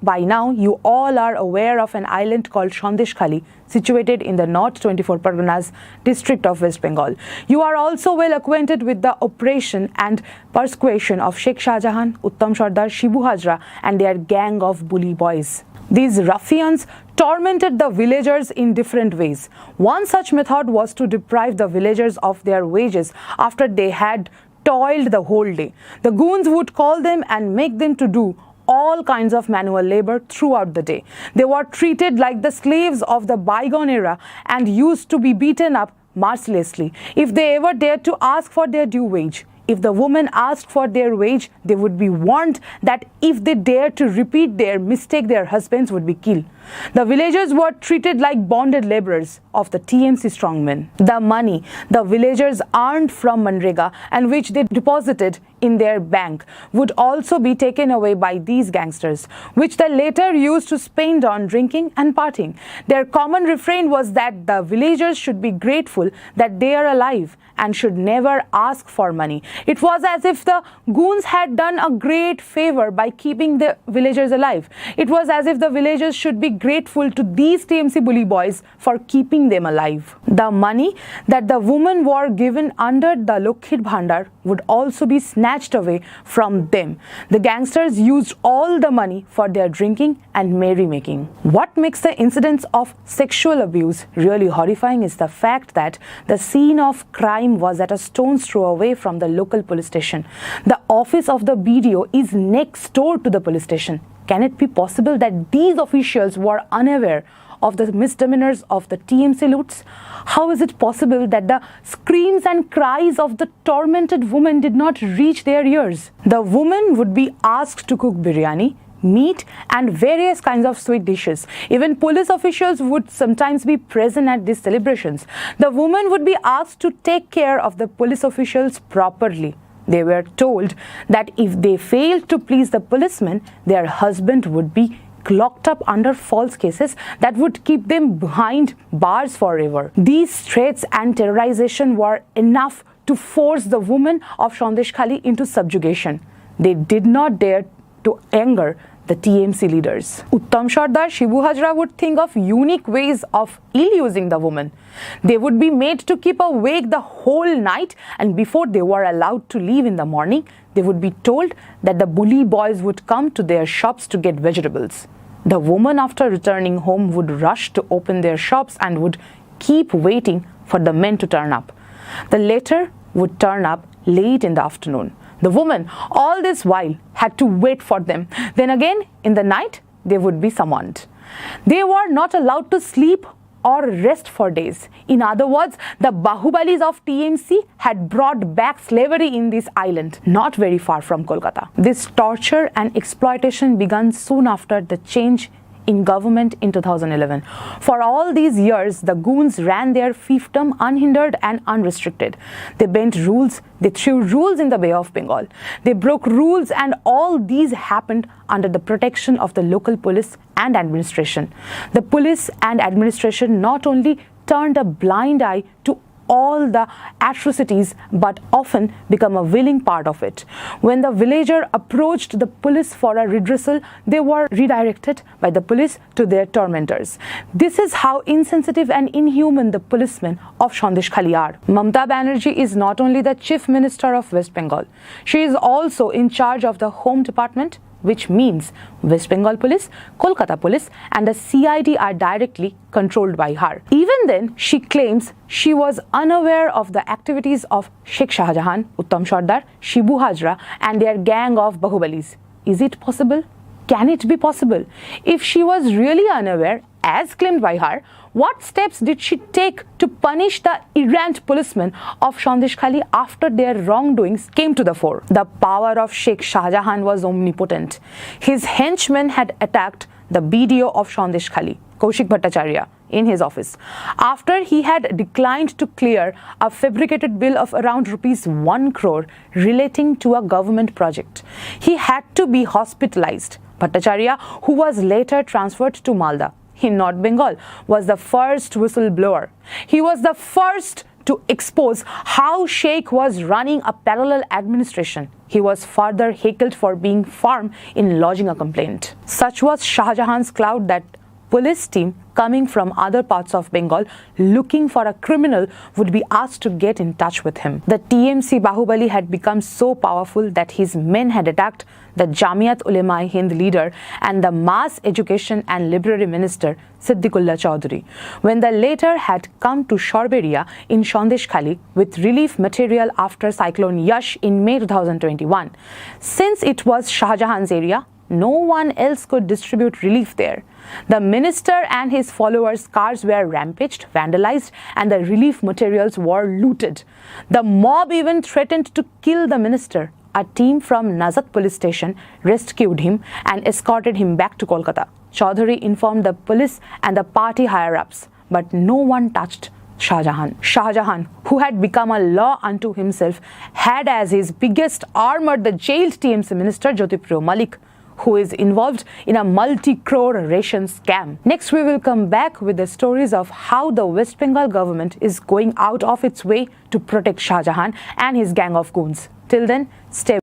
by now you all are aware of an island called SandeshKhali, situated in the North 24 Parganas district of West Bengal. You are also well acquainted with the oppression and persecution of Sheikh Shahjahan, Uttam Sardar, Shibu Hazra and their gang of bully boys. These ruffians tormented the villagers in different ways. One such method was to deprive the villagers of their wages after they had toiled the whole day. The goons would call them and make them to do all kinds of manual labor throughout the day. They were treated like the slaves of the bygone era and used to be beaten up mercilessly if they ever dared to ask for their due wage. If the women asked for their wage, they would be warned that if they dared to repeat their mistake, their husbands would be killed. The villagers were treated like bonded laborers of the TMC strongmen. The money the villagers earned from MGNREGA and which they deposited in their bank would also be taken away by these gangsters, which they later used to spend on drinking and partying. Their common refrain was that the villagers should be grateful that they are alive and should never ask for money. It was as if the goons had done a great favor by keeping the villagers alive. It was as if the villagers should be grateful to these TMC bully boys for keeping them alive. The money that the women were given under the Lokkhir Bhandar would also be snatched away from them. The gangsters used all the money for their drinking and merrymaking. What makes the incidents of sexual abuse really horrifying is the fact that the scene of crime was at a stone's throw away from the local police station. The office of the BDO is next door to the police station. Can it be possible that these officials were unaware of the misdemeanors of the TMC loots? How is it possible that the screams and cries of the tormented woman did not reach their ears? The woman would be asked to cook biryani, meat and various kinds of sweet dishes. Even police officials would sometimes be present at these celebrations. The woman would be asked to take care of the police officials properly. They were told that if they failed to please the policemen, their husband would be locked up under false cases that would keep them behind bars forever. These threats and terrorization were enough to force the women of SandeshKhali into subjugation. They did not dare to anger the TMC leaders. Uttam Sardar, Shibu Hazra would think of unique ways of ill-using the woman. They would be made to keep awake the whole night, and before they were allowed to leave in the morning, they would be told that the bully boys would come to their shops to get vegetables. The woman, after returning home, would rush to open their shops and would keep waiting for the men to turn up. The latter would turn up late in the afternoon. The woman, all this while, had to wait for them. Then again, in the night, they would be summoned. They were not allowed to sleep or rest for days. In other words, the bahubalis of TMC had brought back slavery in this island, not very far from Kolkata. This torture and exploitation began soon after the change in government in 2011. For all these years, the goons ran their fiefdom unhindered and unrestricted. They bent rules, they threw rules in the Bay of Bengal. They broke rules, and all these happened under the protection of the local police and administration. The police and administration not only turned a blind eye to all the atrocities but often become a willing part of it. When the villager approached the police for a redressal, they were redirected by the police to their tormentors. This is how insensitive and inhuman the policemen of SandeshKhali are. Mamata Banerjee is not only the Chief Minister of West Bengal, she is also in charge of the Home Department, which means West Bengal Police, Kolkata Police and the CID are directly controlled by her. Even then, she claims she was unaware of the activities of Sheikh Shahjahan, Uttam Sardar, Shibu Hazra and their gang of bahubalis. Is it possible? Can it be possible? If she was really unaware, as claimed by her, what steps did she take to punish the errant policemen of SandeshKhali after their wrongdoings came to the fore? The power of Sheikh Shahjahan was omnipotent. His henchmen had attacked the BDO of SandeshKhali, Kaushik Bhattacharya, in his office after he had declined to clear a fabricated bill of around ₹1 crore relating to a government project. He had to be hospitalized. Bhattacharya, who was later transferred to Malda in North Bengal, was the first whistleblower. He was the first to expose how Sheikh was running a parallel administration. he was further heckled for being firm in lodging a complaint. Such was Shahjahan's clout that police team coming from other parts of Bengal looking for a criminal would be asked to get in touch with him. The TMC Bahubali had become so powerful that his men had attacked the Jamiat Ulema-e-Hind leader and the mass education and library minister Siddiqullah Chaudhary, when the latter had come to Shorberia in SandeshKhali with relief material after Cyclone Yash in May 2021. Since it was Shahjahan's area, no one else could distribute relief there. The minister and his followers' cars were rampaged, vandalized, and the relief materials were looted. The mob even threatened to kill the minister. A team from Nazat police station rescued him and escorted him back to Kolkata. Chaudhary informed the police and the party higher-ups, but no one touched Shahjahan. Shahjahan, who had become a law unto himself, had as his biggest armor the jailed TMC minister Jyotipriya Malik, who is involved in a multi-crore ration scam. Next, we will come back with the stories of how the West Bengal government is going out of its way to protect Shahjahan and his gang of goons. Till then, stay